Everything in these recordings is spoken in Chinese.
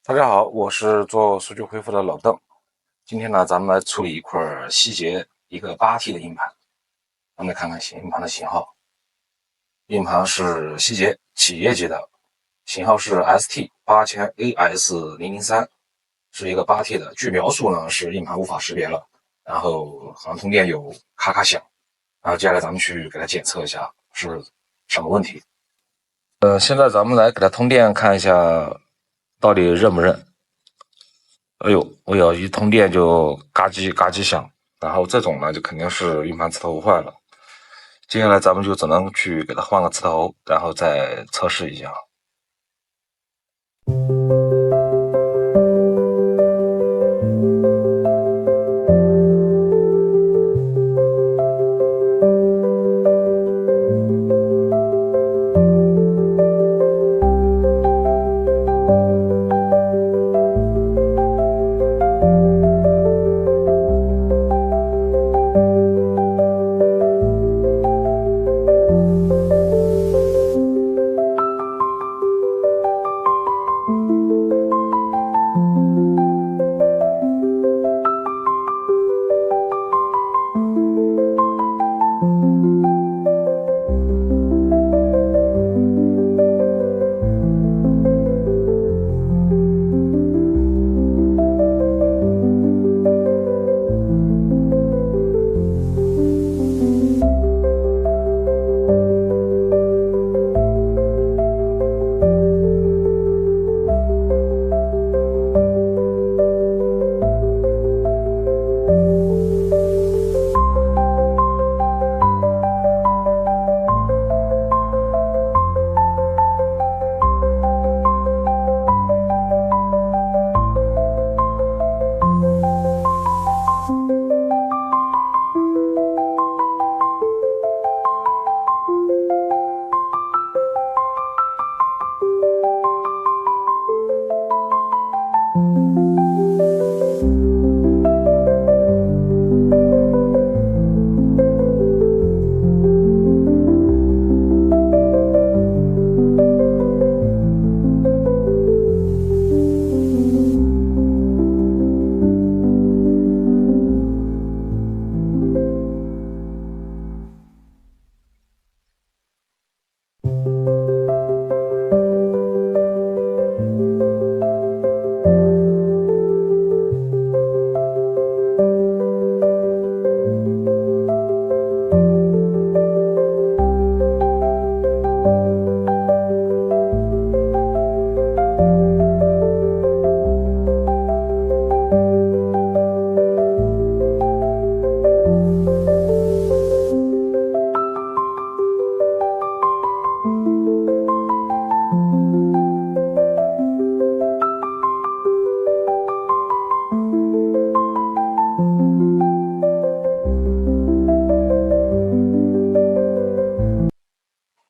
大家好，我是做数据恢复的老邓。今天呢，咱们来处理一块希捷一个8T 的硬盘。咱们来看看硬盘的型号。硬盘是希捷企业级的，型号是 ST8000AS003，是一个8T 的。据描述呢，是硬盘无法识别了，然后好像通电有咔咔响。然后接下来咱们去给它检测一下是什么问题。现在咱们来给它通电看一下，到底认不认。哎呦，我有一通电就嘎叽嘎叽响，然后这种呢就肯定是硬盘磁头坏了。接下来咱们就只能去给它换个磁头，然后再测试一下。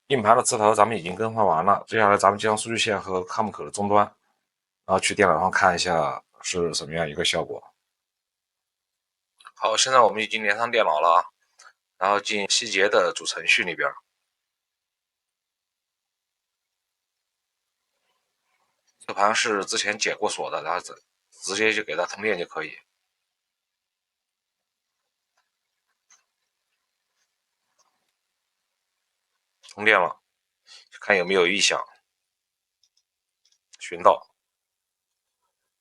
硬盘的磁头咱们已经更换完了，接下来咱们将数据线和 COM 口的终端，然后去电脑上看一下是什么样一个效果。好，现在我们已经连上电脑了啊，然后进希捷的主程序里边，这盘是之前解过锁的，然后直接就给它通电就可以。通电了，看有没有异响，寻到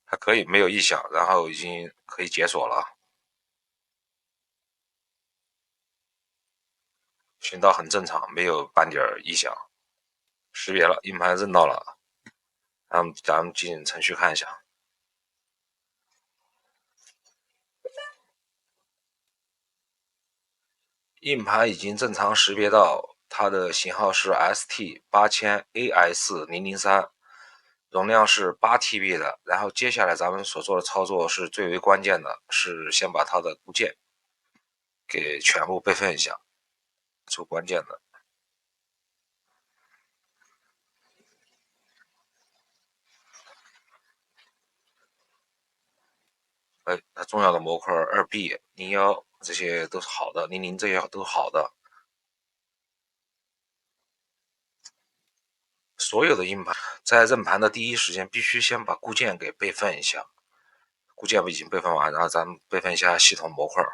还可以，没有异响，然后已经可以解锁了，寻到很正常，没有半点异响，识别了，硬盘认到了，然后咱们进程序看一下。硬盘已经正常识别到它的型号是 ST8000AS003，容量是8TB 的。然后接下来咱们所做的操作是最为关键的，是先把它的固件给全部备份一下，最关键的。它重要的模块2B、01这些都是好的，00这些都是好的。所有的硬盘在认盘的第一时间，必须先把固件给备份一下。固件已经备份完，然后咱们备份一下系统模块。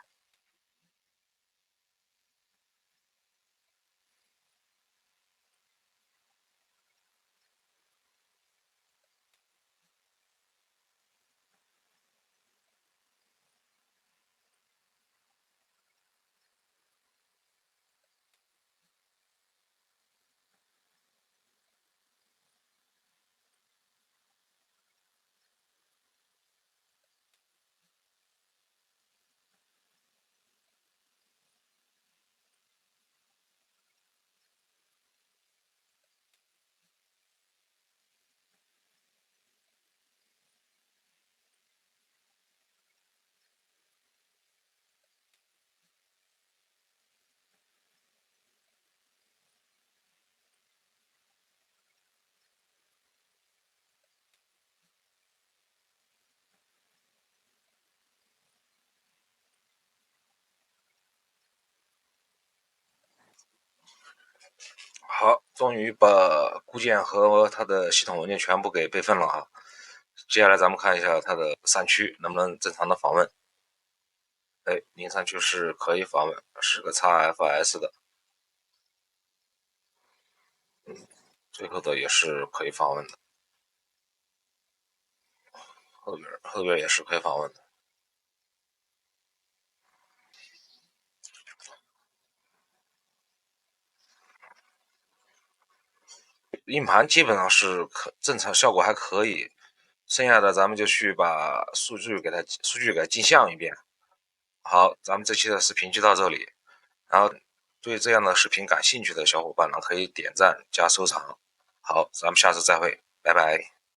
好，终于把固件和它的系统文件全部给备份了啊。接下来咱们看一下它的3区能不能正常的访问。哎，03区是可以访问，是个 XFS 的。最后的也是可以访问的，后边也是可以访问的。硬盘基本上是正常，效果还可以。剩下的咱们就去把数据给镜像一遍。好，咱们这期的视频就到这里。然后对这样的视频感兴趣的小伙伴呢，可以点赞加收藏。好，咱们下次再会，拜拜。